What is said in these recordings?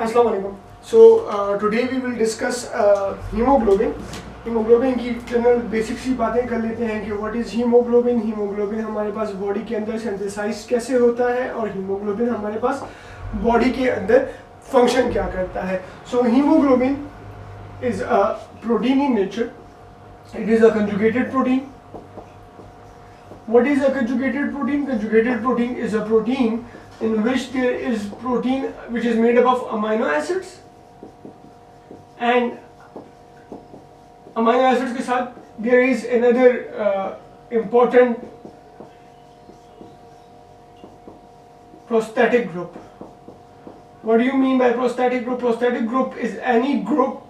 अस्सलाम वालेकुम। So today we will discuss haemoglobin. Haemoglobin की जनरल बेसिक सी बातें कर लेते हैं कि व्हाट इज़ हीमोग्लोबिन। हीमोग्लोबिन हमारे पास बॉडी के अंदर सिंथेसाइज कैसे होता है और हीमोग्लोबिन हमारे पास बॉडी के अंदर फंक्शन क्या करता है। So haemoglobin is a protein in nature. It is a conjugated protein. What is a conjugated protein? Conjugated protein is a protein in which there is protein which is made up of amino acids, and amino acids के साथ there is another important prosthetic group. What do you mean by prosthetic group? Prosthetic group is any group,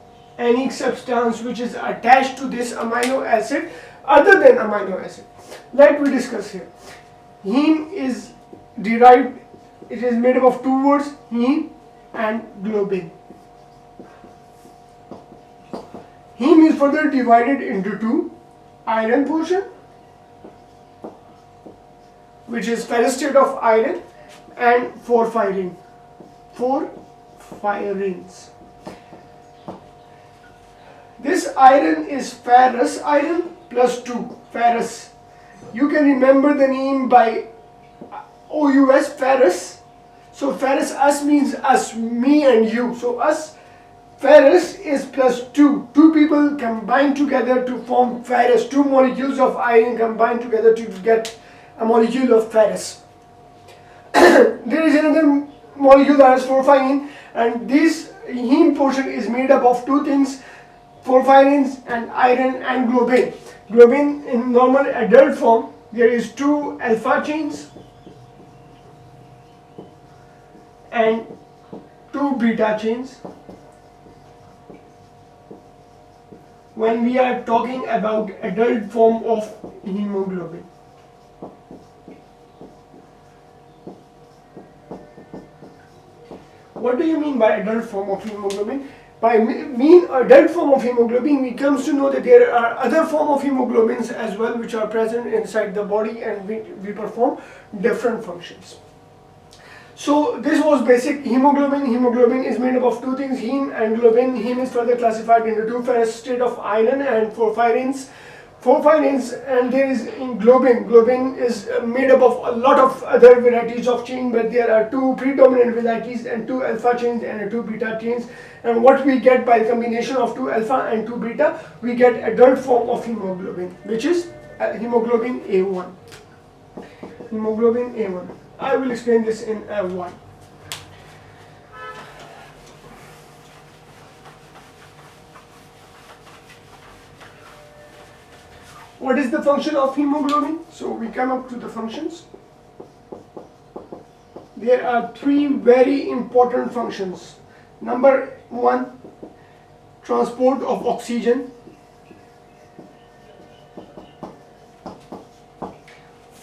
any substance which is attached to this amino acid other than amino acid. Let me discuss here. Heme is derived, it is made up of two words, heme and globin. Heme is further divided into two: iron portion, which is ferrostate of iron, and porphyrin. Porphyrins. This iron is ferrous iron plus 2, ferrous. You can remember the name by OUS, ferrous. So ferrous, us means us, me and you. So us, ferrous is plus 2. Two people combine together to form ferrous. Two molecules of iron combine together to get a molecule of ferrous. There is another molecule that is porphyrin, and this heme portion is made up of two things: porphyrins and iron and globin. Globin in normal adult form, there is 2 alpha chains and 2 beta chains. When we are talking about adult form of hemoglobin, what do you mean by adult form of hemoglobin? By mean adult form of hemoglobin, we comes to know that there are other form of hemoglobins as well which are present inside the body, and we perform different functions. So this was basic hemoglobin. Hemoglobin is made up of two things: heme and globin. Heme is further classified into two: ferrostate of iron and porphyrins. Porphyrins, and there is in globin. Globin is made up of a lot of other varieties of chain, but there are 2 predominant varieties and 2 alpha chains and 2 beta chains. And what we get by the combination of 2 alpha and 2 beta, we get adult form of hemoglobin, which is hemoglobin A1. Hemoglobin A1. I will explain this in A1. What is the function of hemoglobin? So we come up to the functions. There are 3 very important functions. Number 1, transport of oxygen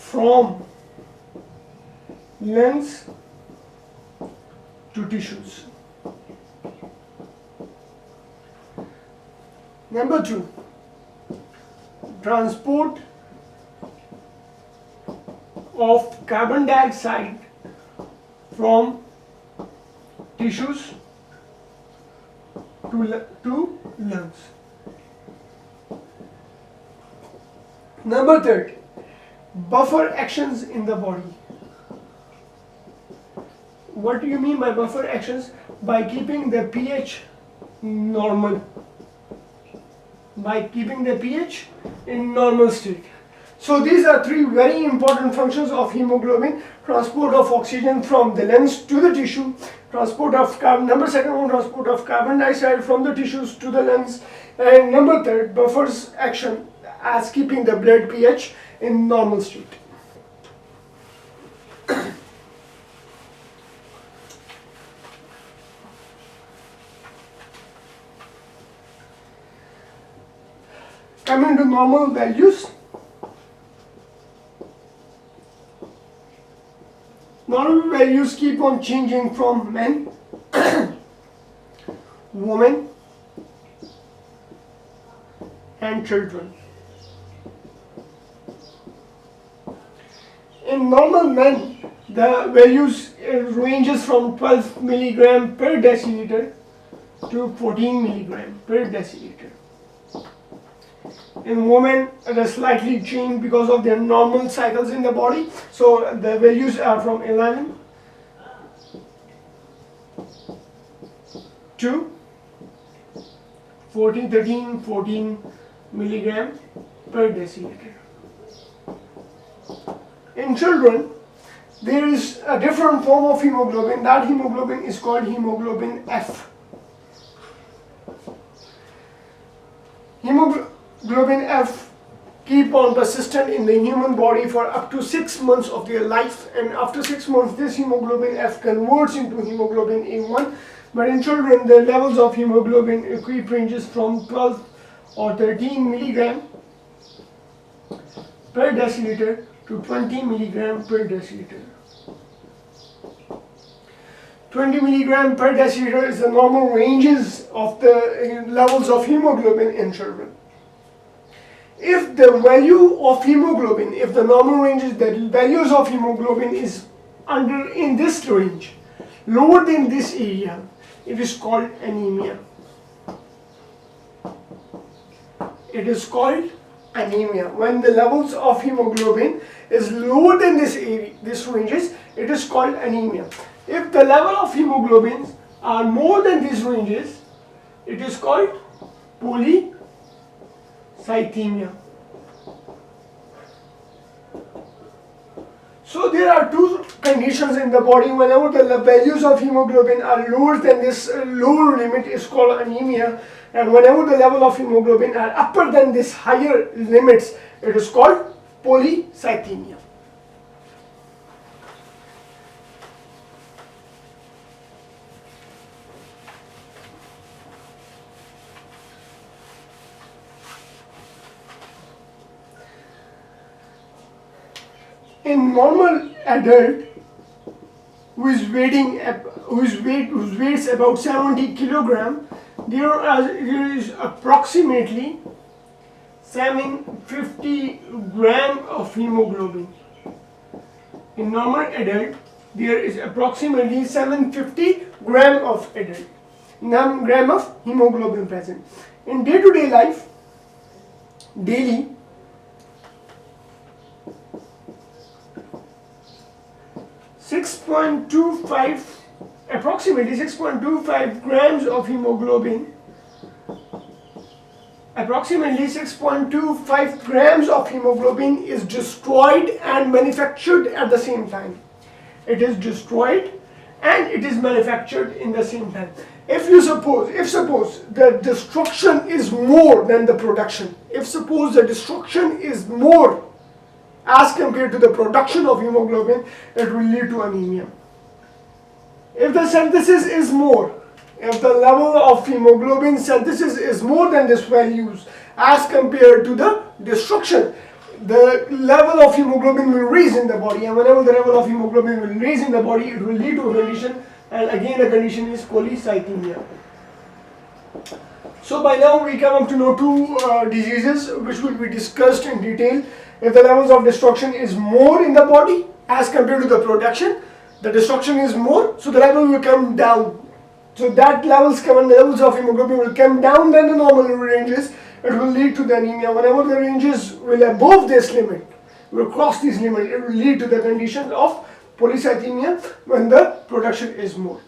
from lungs to tissues. Number 2, transport of carbon dioxide from tissues to lungs. Number 3, buffer actions in the body. What do you mean by buffer actions? By keeping the pH normal. By keeping the pH in normal state. So these are 3 very important functions of hemoglobin: transport of oxygen from the lungs to the tissue, transport of number 2, transport of carbon dioxide from the tissues to the lungs, and number 3, buffers action as keeping the blood pH in normal state. Coming to normal values. Normal values keep on changing from men, women, and children. In normal men, The values ranges from 12 milligram per deciliter to 14 milligram per deciliter. In women, it is slightly changed because of their normal cycles in the body. So the values are from 11 to 14 milligram per deciliter. In children, there is a different form of hemoglobin. That hemoglobin is called hemoglobin F. Hemoglobin F keep on persistent in the human body for up to 6 months of their life, and after 6 months this hemoglobin F converts into hemoglobin A1. But in children, the levels of hemoglobin keep ranges from 12 or 13 milligram per deciliter to 20 milligram per deciliter. 20 milligram per deciliter is the normal ranges of the levels of hemoglobin in children. If the value of hemoglobin, if the normal ranges, the values of hemoglobin is in this range, lower than this area, it is called anemia. It is called anemia. When the levels of hemoglobin is lower than this ranges, it is called anemia. If the level of hemoglobins are more than these ranges, it is called polycythemia. So there are two conditions in the body. Whenever the values of hemoglobin are lower than this lower limit, is called anemia, and whenever the level of hemoglobin are upper than this higher limits, it is called polycythemia. In normal adult whose weights about 70 kilogram, there is approximately 750 gram of hemoglobin. In normal adult, there is approximately 750 gram of hemoglobin present. In day-to-day life, daily, approximately 6.25 grams of hemoglobin. Approximately 6.25 grams of hemoglobin is destroyed and manufactured at the same time. It is destroyed and it is manufactured in the same time. If suppose the destruction is more than the production, if suppose the destruction is more as compared to the production of hemoglobin, it will lead to anemia. If the synthesis is more, if the level of hemoglobin synthesis is more than these values as compared to the destruction, the level of hemoglobin will raise in the body, and whenever the level of hemoglobin will raise in the body, it will lead to a condition, and again the condition is polycythemia. So by now we come up to know two diseases which will be discussed in detail. If the levels of destruction is more in the body as compared to the production, the destruction is more, so the level will come down. So that the levels of hemoglobin will come down than the normal ranges, it will lead to the anemia. Whenever the ranges will above this limit, will cross this limit, it will lead to the condition of polycythemia when the production is more.